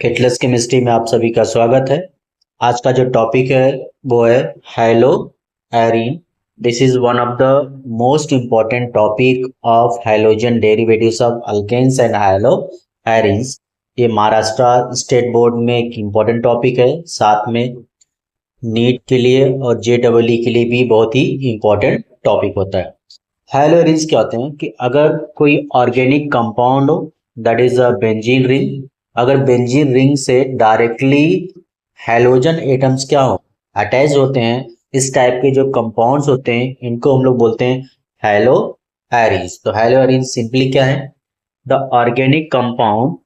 किटलेस chemistry में आप सभी का स्वागत है। आज का जो टॉपिक है वो है haloarene. This is one of the most important topic of halogen derivatives of alkanes and haloarenes. ये महाराष्ट्र स्टेट बोर्ड में एक इम्पोर्टेंट टॉपिक है, साथ में नीट के लिए और जेडब्ल्यू के लिए भी बहुत ही इम्पोर्टेंट टॉपिक होता है। हैलो एरीन्स क्या होते हैं कि अगर कोई ऑर्गेनिक कंपाउंड हो, that is a benzene ring, अगर बेंजीन रिंग से डायरेक्टली हैलोजन एटम्स क्या हो अटैच होते हैं, इस टाइप के जो कंपाउंड्स होते हैं इनको हम लोग बोलते हैं हैलो एरीन्स। तो हैलो एरीन्स सिंपली क्या है? The organic compound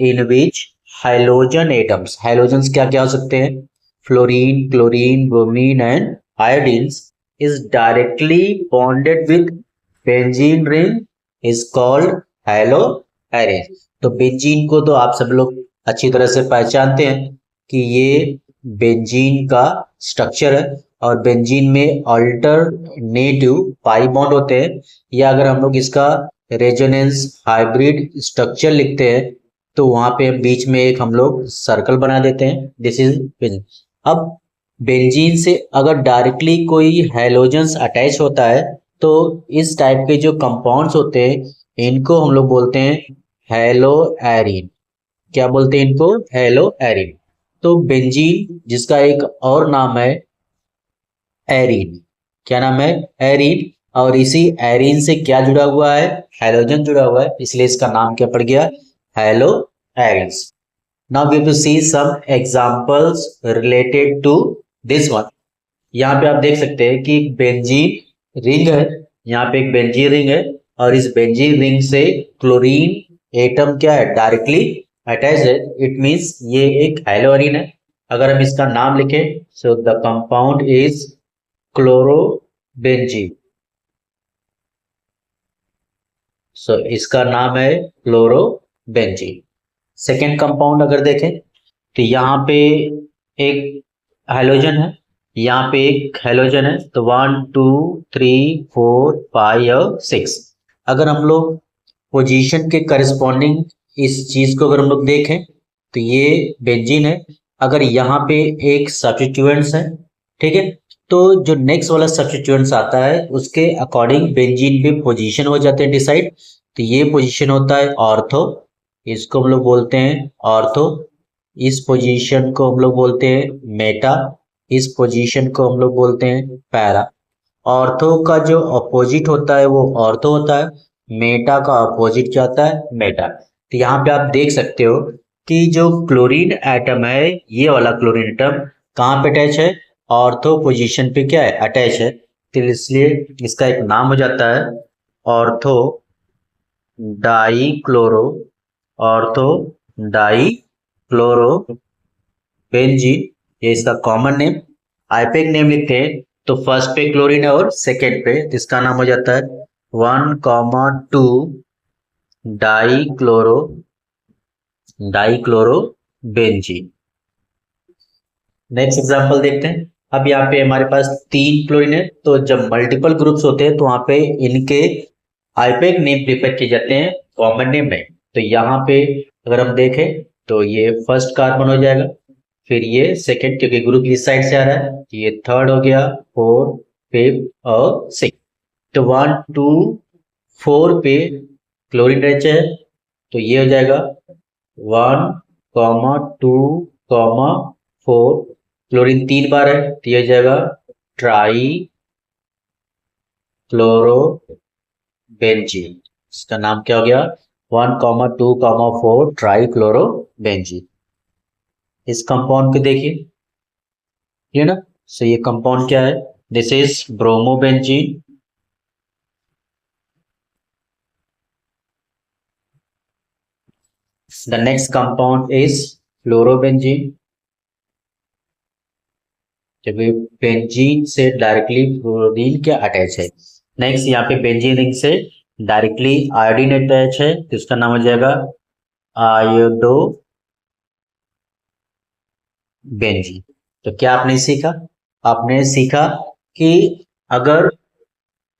in which halogen atoms, halogens क्या क्या हो सकते हैं? Fluorine, chlorine, bromine and आयोडीन्स is directly bonded with benzene ring is called haloarine। तो बेंजीन को तो आप सब लोग अच्छी तरह से पहचानते हैं कि ये बेंजीन का स्ट्रक्चर है और बेंजीन में अल्टरनेटिव पाई बॉन्ड होते हैं, या अगर हम लोग इसका रेजोनेंस हाइब्रिड स्ट्रक्चर लिखते हैं तो वहां पे बीच में एक हम लोग सर्कल बना देते हैं, दिस इज बेंजीन। अब बेंजीन से अगर डायरेक्टली कोई हैलोजेंस अटैच होता है तो इस टाइप के जो कंपाउंड्स होते हैं इनको हम लोग बोलते हैं हैलो एरीन। क्या बोलते हैं इनको? Hello arene. तो बेंजीन जिसका एक और नाम है एरीन, क्या नाम है? एरीन। और इसी एरीन से क्या जुड़ा हुआ है? हैलोजन जुड़ा हुआ है, इसलिए इसका नाम क्या पड़ गया? Haloarenes. Now we have to see some examples related to this one. यहाँ पे आप देख सकते हैं कि बेंजीन रिंग है, यहाँ पे एक बेंजीन रिंग है और इस बेंजीन रिंग से क्लोरीन एटम क्या है? डायरेक्टली अटैच है। इट मींस ये एक हैलोअरीन है। अगर हम इसका नाम लिखें, so the compound is chlorobenzene. So इसका नाम है क्लोरोबेंजीन। सेकेंड कंपाउंड अगर देखें तो यहाँ पे एक हैलोजन है, यहाँ पे एक हैलोजन है, तो 1 2 3 4 5 और 6। अगर हम लोग पोजीशन के करस्पॉन्डिंग इस चीज को अगर हम लोग देखें तो ये बेंजीन है। अगर यहाँ पे एक सब्स्टिट्यूएंट्स है, ठीक है, तो जो नेक्स्ट वाला सब्स्टिट्यूएंट्स आता है उसके अकॉर्डिंग बेंजीन पे पोजीशन हो जाते हैं डिसाइड। तो ये पोजीशन होता है ऑर्थो, इसको हम लोग बोलते हैं ऑर्थो। इस पोजीशन को हम लोग बोलते हैं मेटा, इस पोजीशन को हम लोग बोलते हैं पैरा। ऑर्थो का जो अपोजिट होता है वो ऑर्थो होता है, मेटा का अपोजिट क्या होता है? मेटा। तो यहाँ पे आप देख सकते हो कि जो क्लोरीन एटम है, ये वाला क्लोरीन एटम कहाँ पे अटैच है? ऑर्थो पोजीशन पे क्या है? अटैच है। तो इसलिए इसका एक नाम हो जाता है ortho di chloro, ortho di chloro benzene, ये इसका कॉमन नेम। आईपेक नेम लिखते हैं तो फर्स्ट पे क्लोरीन है और सेकेंड पे, तो इसका नाम हो जाता है 1,2 die chloro benzene. Next example देखते हैं। अब यहाँ पे हमारे पास 3 क्लोरीन है, तो जब मल्टीपल ग्रुप्स होते हैं तो वहां पे इनके आईपेक नेम प्रिफर किए जाते हैं, कॉमन नेम नहीं। तो यहाँ पे अगर हम देखें तो ये फर्स्ट कार्बन हो जाएगा, फिर ये सेकेंड क्योंकि ग्रुप इस साइड से आ रहा है, ये थर्ड हो गया, 4 5 और 6। तो 1 2 4 पे क्लोरीन रहता है, तो ये हो जाएगा 1 2 4। क्लोरीन 3 बार है तो ये हो जाएगा ट्राई क्लोरो बेंजीन। इसका नाम क्या हो गया? 1 2 4 ट्राई क्लोरो बेंजीन। इस कंपाउंड को देखिए, ये ना, सो ये कंपाउंड क्या है? This is bromobenzene. The next compound is fluorobenzene. जब ये बेंजीन से डायरेक्टली फ्लोरीन के अटैच है। नेक्स्ट यहाँ पे बेंजीन रिंग से डायरेक्टली आयोडीन अटैच है, तो इसका नाम हो जाएगा आयोडो बेंजीन। तो क्या आपने सीखा? आपने सीखा कि अगर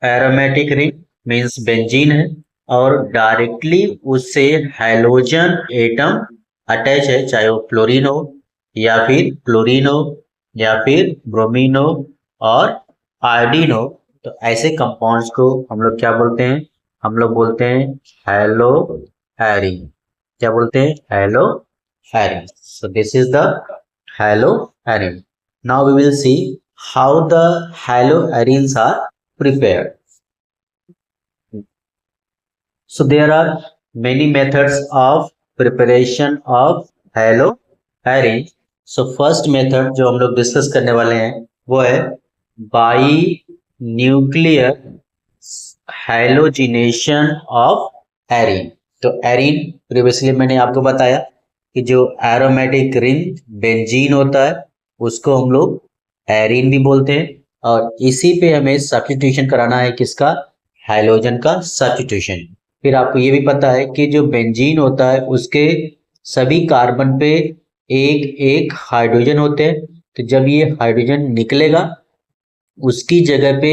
एरोमेटिक रिंग मींस बेंजीन है और डायरेक्टली उससे हैलोजन एटम अटैच है, चाहे वो क्लोरीन हो या फिर क्लोरीन हो या फिर ब्रोमीन हो और आयोडीन हो, तो ऐसे कंपाउंड्स को हम लोग क्या बोलते हैं? हम लोग बोलते हैं हेलो एरीन। क्या बोलते हैं? Hello arene. So this is the hello arene. Now we will see how the haloarenes are prepared. So there are many methods of preparation of haloarene. So first method जो हम लोग discuss करने वाले हैं वो है by nuclear halogenation of arene. तो arene previously मैंने आपको बताया कि जो एरोमेटिक रिंग बेंजीन होता है उसको हम लोग एरीन भी बोलते हैं, और इसी पे हमें सब्स्टिट्यूशन कराना है किसका? हाइड्रोजन का सब्स्टिट्यूशन. फिर आपको ये भी पता है कि जो बेंजीन होता है उसके सभी कार्बन पे एक एक हाइड्रोजन होते हैं. तो जब ये हाइड्रोजन निकलेगा उसकी जगह पे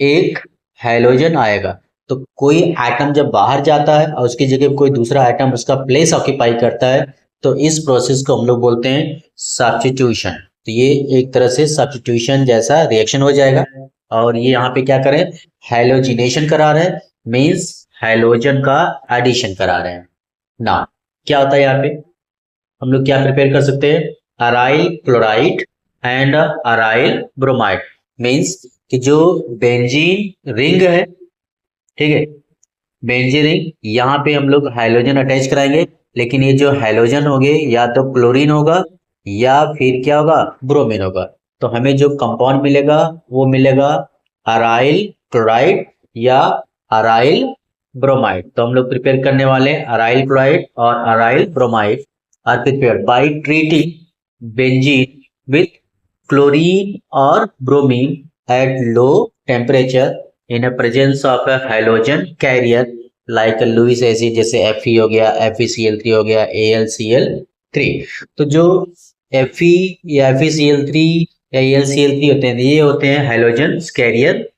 एक हैलोजन आएगा. तो कोई एटम जब बाहर जाता है और उसकी जगह कोई दूसरा एटम उसका प्लेस ऑक्यूपाई करता है, तो इस प्रोसेस को हम लोग बोलते हैं सब्स्टिट्यूशन. तो ये एक तरह से सब्स्टिट्यूशन जैसा रिएक्शन हो जाएगा. और ये यहाँ पे क्या करें? हैलोजिनेशन करा रहे हैं, मीन्स हैलोजन का एडिशन करा रहे हैं. ना क्या होता है यहाँ पे? हम लोग क्या प्रिपेयर कर सकते हैं? Aryl chloride and aryl bromide. Means कि जो बेंजीन रिंग है, ठीक है, बेंजीन रिंग, यहाँ पे हम लोग हाइड्रोजन अटैच कराएंगे, लेकिन ये जो हाइड्रोजन होंगे या तो क्लोरीन होगा या फिर क्या होगा? ब्रोमीन होगा. तो हमें जो कंपाउंड मिलेगा वो मिलेगा अराइल क्लोराइड या अराइल ब्रोमाइड. तो हम लोग प्रिपेयर करने वाले हैं अराइल क्लोराइड और aryl bromide are prepared by treating benzene with chlorine or bromine at low temperature in a presence of a halogen carrier like a Lewis acid जैसे Fe हो गया, FeCl3 हो गया, AlCl3. तो जो Fe या FeCl3 या AlCl3 होते हैं, ये होते हैं हाइड्रोजन कैरियर,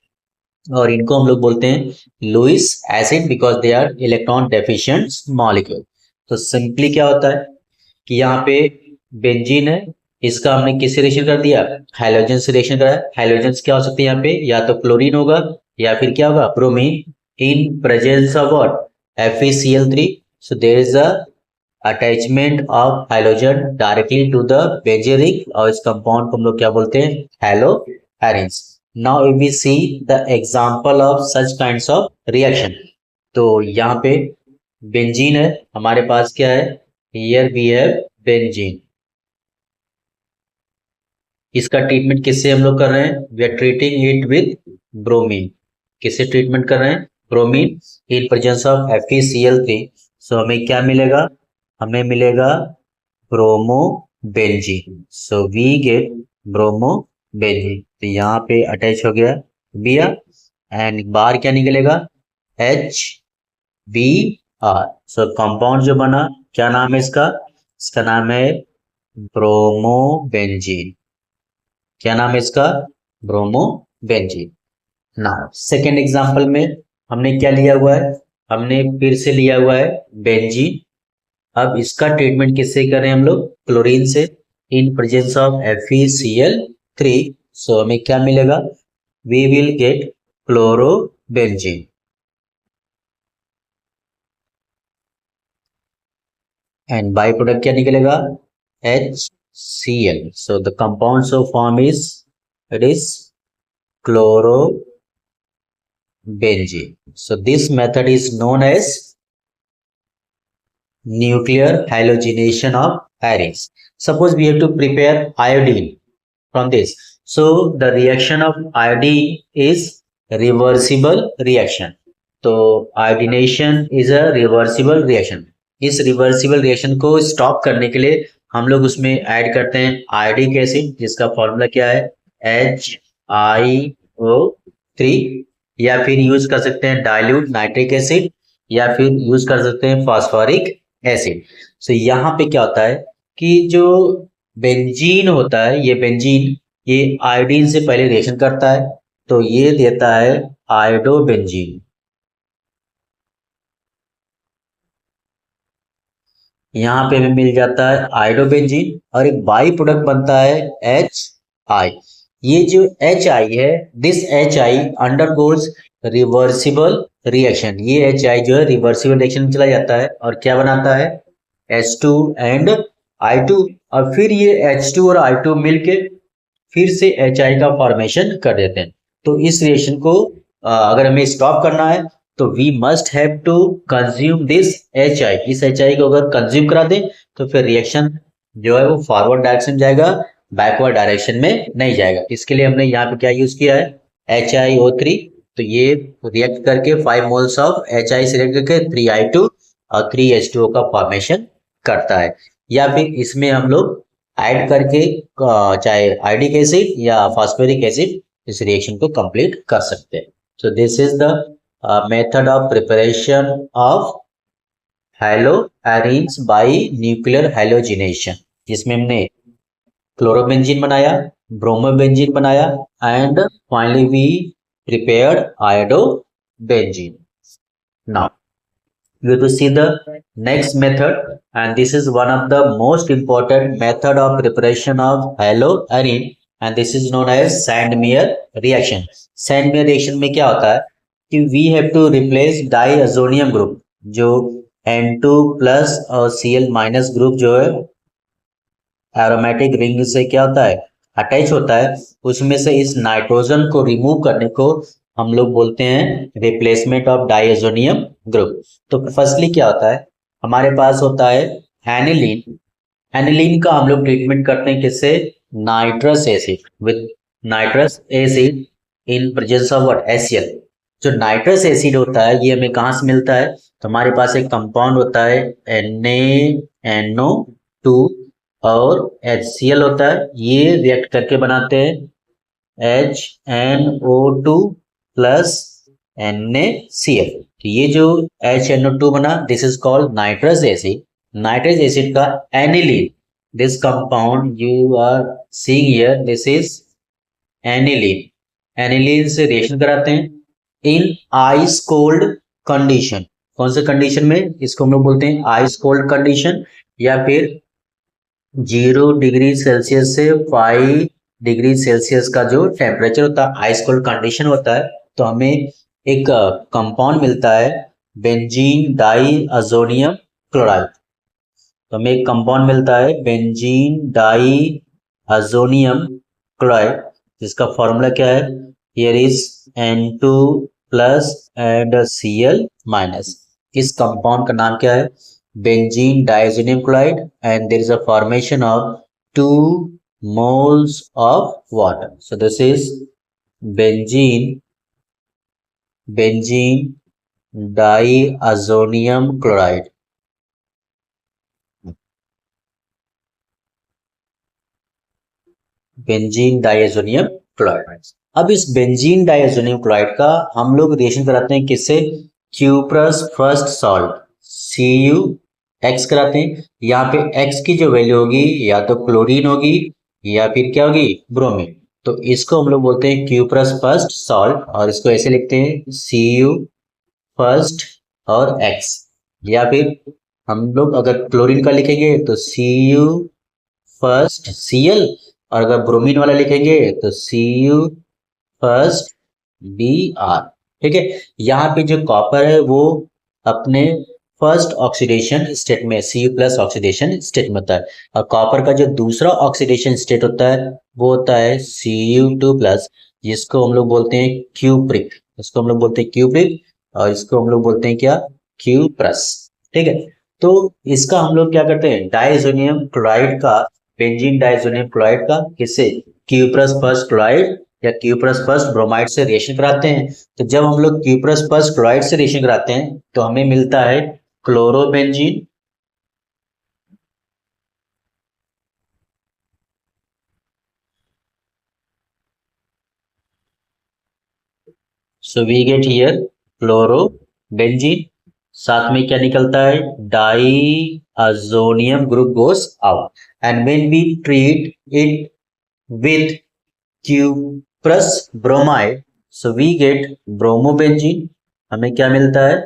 और इनको हम लोग बोलते हैं Lewis acid because they are electron deficient molecule. तो सिंपली क्या होता है कि यहाँ पे बेंजीन है, इसका हमने किससे रिएक्शन कर दिया? हाइड्रोजन से रिएक्शन करा. हाइड्रोजन क्या हो सकते हैं यहाँ पे? या तो क्लोरीन होगा या फिर क्या होगा? Bromine in presence of what? FeCl3. So there is a attachment of hydrogen directly to the benzene ring, और इस कंपाउंड को हम लोग क्या बोलते हैं? Haloarenes. Now we will see the example of such kinds of reaction. तो यहाँ पे बेंजीन है, हमारे पास क्या है? Here we have benzene. इसका ट्रीटमेंट किससे हम लोग कर रहे हैं? We are treating it with bromine. किससे ट्रीटमेंट कर रहे हैं? Bromine in presence of FeCl3. So हमें क्या मिलेगा? हमें मिलेगा bromobenzene. So we get bromobenzene. तो यहाँ पे अटैच हो गया बिया, एंड बाहर क्या निकलेगा? HBr. सो कंपाउंड जो बना, क्या नाम है इसका? इसका नाम है ब्रोमोबेंजीन. क्या नाम है इसका? ब्रोमोबेंजीन. नाउ सेकेंड एग्जांपल में हमने क्या लिया हुआ है? हमने फिर से लिया हुआ है बेंजीन. अब इसका ट्रीटमेंट किससे कर रहे हैं हम लोग? क्लोरीन से इन प्रेजेंस ऑफ FeCl3. सो हमें क्या मिलेगा? We will get chlorobenzene. And by product क्या निकलेगा? HCl. So the compound so form is, it is chlorobenzene. So this method is known as nuclear halogenation of arenes. Suppose we have to prepare iodine from this. So the reaction of iodine is reversible reaction. तो iodination is a reversible reaction. इस reversible reaction को stop करने के लिए हम लोग उसमें add करते हैं आयोडिक एसिड, जिसका फॉर्मूला क्या है? HiO3. या फिर यूज कर सकते हैं डाइल्यूट नाइट्रिक एसिड, या फिर यूज कर सकते हैं फास्फोरिक एसिड. सो यहाँ पे क्या होता है कि जो बेंजीन होता है, ये बेंजीन ये आयोडीन से पहले रिएक्शन करता है, तो ये देता है आयोडोबेंजीन. यहाँ पे हमें मिल जाता है आयोडोबेंजीन और एक बाई प्रोडक्ट बनता है HI। ये जो HI है, this HI undergoes reversible reaction. ये HI जो है रिवर्सिबल रिएक्शन में चला जाता है और क्या बनाता है H2 एंड I2, और फिर ये H2 और I2 मिलके फिर से HI का फॉर्मेशन कर देते हैं। तो इस रिएक्शन को अगर हमें स्टॉप करना है तो we must have to consume this HI। इस HI को अगर कंज्यूम करा दें तो फिर रिएक्शन जो है वो फॉरवर्ड डायरेक्शन में जाएगा, बैकवर्ड डायरेक्शन में नहीं जाएगा। इसके लिए हमने यहाँ पे क्या यूज किया है HiO3। तो ये रिएक्ट करके 5 मोल्स ऑफ HI से रिएक्ट करके 3I2 और 3H2O का फॉर्मेशन करता है। या फिर इसमें हम लोग ऐड करके चाहे आयोडिक एसिड या फॉस्फोरिक एसिड इस रिएक्शन को कंप्लीट कर सकते हैं। So this is the method of preparation of haloarenes by nuclear halogenation, जिसमें हमने क्लोरोबेंजीन बनाया, ब्रोमोबेंजीन बनाया and finally we prepared iodobenzene. Now you have to see the next method, and this is one of the most important method of preparation of haloarine, and this is known as Sandmeyer reaction। Sandmeyer reaction में क्या होता है कि we have to replace diazonium group, जो N2 plus और Cl minus group जो है aromatic ring से क्या होता है अटैच होता है, उसमें से इस नाइट्रोजन को रिमूव करने को हम लोग बोलते हैं रिप्लेसमेंट ऑफ डाइएजोनियम ग्रुप। तो फर्स्टली क्या होता है, हमारे पास होता है एनिलीन। एनिलीन का हम लोग ट्रीटमेंट करते हैं किससे, nitrous acid with nitrous acid in presence of what HCl। जो नाइट्रस एसिड होता है ये हमें कहाँ से मिलता है, तो हमारे पास एक कंपाउंड होता है NaNO2 और HCl होता है, ये रिएक्ट करके बनाते हैं HNO2 प्लस NaCl। तो ये जो HNO2 बना this is called nitrous acid. Nitrous acid का aniline, this compound you are seeing here this is aniline. Aniline से रिएक्शन कराते हैं इन आइस कोल्ड कंडीशन। कौन से कंडीशन में, इसको हम लोग बोलते हैं आइस कोल्ड कंडीशन, या फिर 0 डिग्री सेल्सियस से 5 डिग्री सेल्सियस का जो टेम्परेचर होता है आइस कोल्ड कंडीशन होता है। तो हमें एक कंपाउंड मिलता है बेंजीन डाई अजोनियम क्लोराइड। तो हमें एक कंपाउंड मिलता है बेंजीन डाई अजोनियम क्लोराइड, जिसका फॉर्मूला क्या है, here is N2 plus and Cl minus. इस कंपाउंड का नाम क्या है, benzene diazonium chloride, and there is a formation of 2 moles of water. So this is benzene diazonium chloride। Benzene diazonium chloride. अब इस बेंजीन डाइएजोनियम क्लोराइड का हम लोग रिएक्शन कराते हैं किससे, क्यूप्रस फर्स्ट सॉल्ट CuX कराते हैं। यहाँ पे X की जो वैल्यू होगी या तो क्लोरीन होगी या फिर क्या होगी, ब्रोमीन। तो इसको हम लोग बोलते हैं क्यूप्रस फर्स्ट सॉल्ट, और इसको ऐसे लिखते हैं Cu फर्स्ट और X। या फिर हम लोग अगर क्लोरीन का लिखेंगे तो Cu फर्स्ट Cl, और अगर ब्रोमीन वाला लिखेंगे तो Cu फर्स्ट Br। ठीक है, यहाँ पे जो कॉपर है वो अपने फर्स्ट ऑक्सीडेशन स्टेट में Cu प्लस ऑक्सीडेशन स्टेट में होता है, और कॉपर का जो दूसरा ऑक्सीडेशन स्टेट होता है वो होता है Cu2 प्लस, जिसको हम लोग बोलते हैं क्यूप्रिक। इसको हम लोग बोलते हैं क्यूप्रिक और इसको हम लोग बोलते हैं क्या, क्यूप्रस। ठीक है, तो इसका हम लोग क्या करते हैं, डाइएजोनियम क्लोराइड का, बेंजीन डाइएजोनियम क्लोराइड का किससे, क्यूप्रस फर्स्ट क्लोराइड या क्यूप्रस फर्स्ट ब्रोमाइड से रिएक्शन कराते हैं। तो जब हम लोग क्यूप्रस फर्स्ट क्लोराइड से रिएक्शन कराते हैं तो हमें मिलता है chlorobenzene, so we get here chlorobenzene. साथ में क्या निकलता है, diazonium group goes out, and when we treat it with cuprous bromide so we get bromobenzene. हमें क्या मिलता है,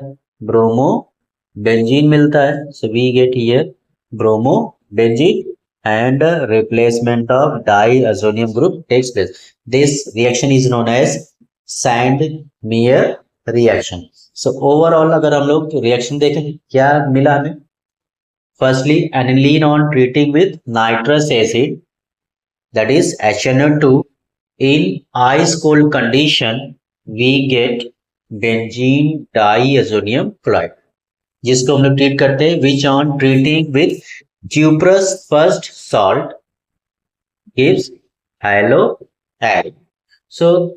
ब्रोमोबेंजीन मिलता है। So we get here bromobenzene and replacement of diazonium group takes place. This reaction is known as Sandmeyer reaction. So overall अगर हम लोग reaction देखें क्या मिला हमें? Firstly, aniline on treating with nitrous acid, that is HNO2, in ice cold condition we get benzene diazonium chloride, जिसको हम लोग ट्रीट करते हैं which on treating with cuprous first salt gives haloarine. So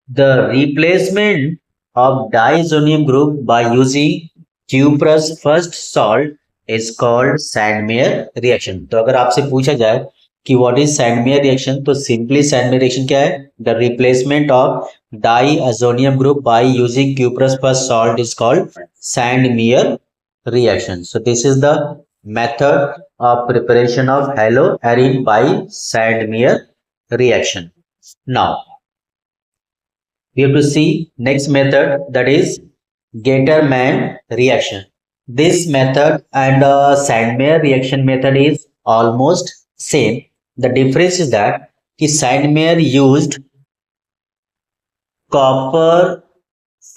the replacement of diazonium group by using cuprous first salt is called Sandmeyer reaction. तो अगर आपसे पूछा जाए कि what is Sandmeyer reaction, तो simply Sandmeyer reaction क्या है? The replacement of diazonium group by using cuprous first salt is called Sandmeyer reaction. So this is the method of preparation of haloarine by Sandmeyer reaction. Now we have to see next method, that is Gaterman reaction. This method and Sandmeyer reaction method is almost same. The difference is that कि Sandmeyer used copper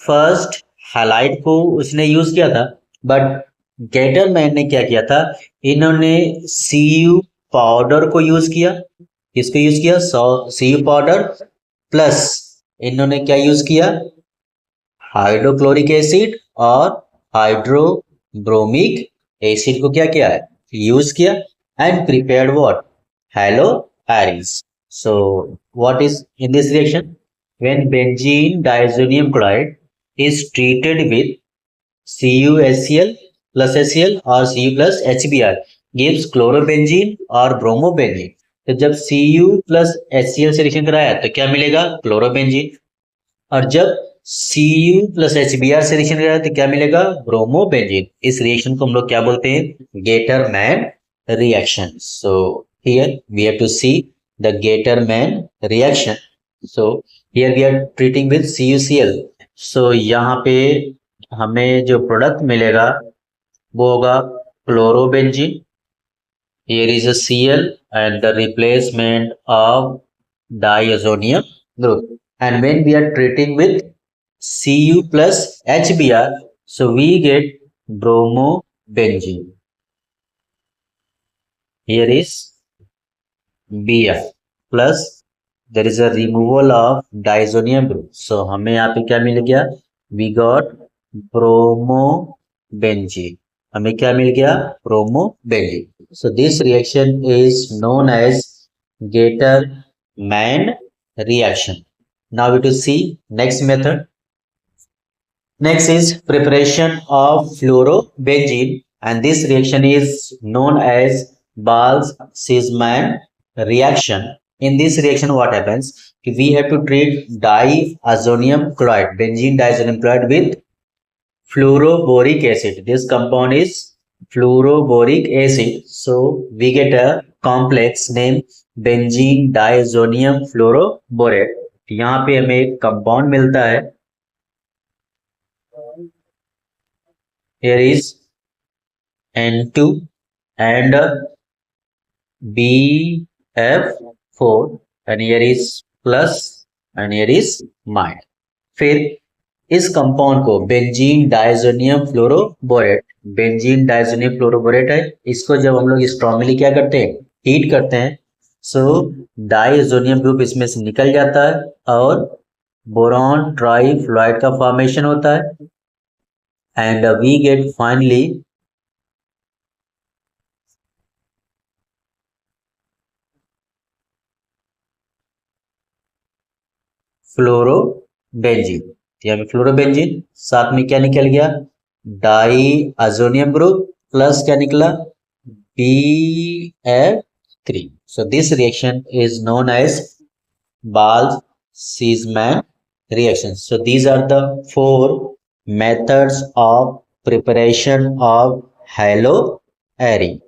first halide को उसने use किया था, but Gattermann ने क्या किया था, इन्होंने Cu पाउडर को यूज किया. किसको यूज किया? Cu पाउडर प्लस इन्होंने क्या यूज किया? हाइड्रोक्लोरिक एसिड और हाइड्रोब्रोमिक एसिड को क्या किया है? यूज किया and prepared what? haloarines. So what is in this reaction? When benzene diazonium chloride is treated with CuHCl plus HCl or Cu plus HBr gives chlorobenzene or bromobenzene. तो जब Cu plus HCl से reaction कराया तो क्या मिलेगा? Chlorobenzene. और जब Cu plus HBr से रिएक्शन कराया तो क्या मिलेगा? ब्रोमोबेंजीन. इस रिएक्शन को हम लोग क्या बोलते हैं? Gattermann reaction. So here we have to see the Gaterman reaction. So here we are treating with CuCl. So यहाँ पे हमें जो प्रोडक्ट मिलेगा वो होगा chlorobenzene. Here is a Cl and the replacement of diazonium group. And when we are treating with Cu plus HBr, so we get bromobenzene. Here is Br plus there is a removal of diazonium group. So हमें यहाँ पे क्या मिल गया? We got bromobenzene. हमें क्या मिल गया? bromobenzene. So this reaction is known as Gaterman reaction. Now we to see next method. Next is preparation of fluorobenzene, and this reaction is known as Bals-Siesmann reaction. In this reaction what happens? We have to treat diazonium chloride, benzene diazonium chloride with fluoroboric acid. This compound is fluoroboric acid. So we get a complex named benzene diazonium fluoroborate. यहाँ पे हमें एक compound मिलता है. Here is N2 and BF4 and here is plus and here is minus. फिर इस compound को benzene diazonium fluoroborate, benzene diazonium fluoroborate है, इसको जब हम लोग स्ट्रॉन्गली क्या करते हैं? हीट करते हैं. सो डायजोनियम ग्रुप इसमें से निकल जाता है और बोरॉन ट्राइफ्लोराइड का फॉर्मेशन होता है and we get finally fluorobenzene. यहाँ पे फ्लोरोबेंजीन साथ में क्या निकल गया? डाइअजोनियम ग्रुप प्लस क्या निकला? BF3. So this reaction is known as Bals-Siesmann reaction. So these are the 4 methods of preparation of haloarine.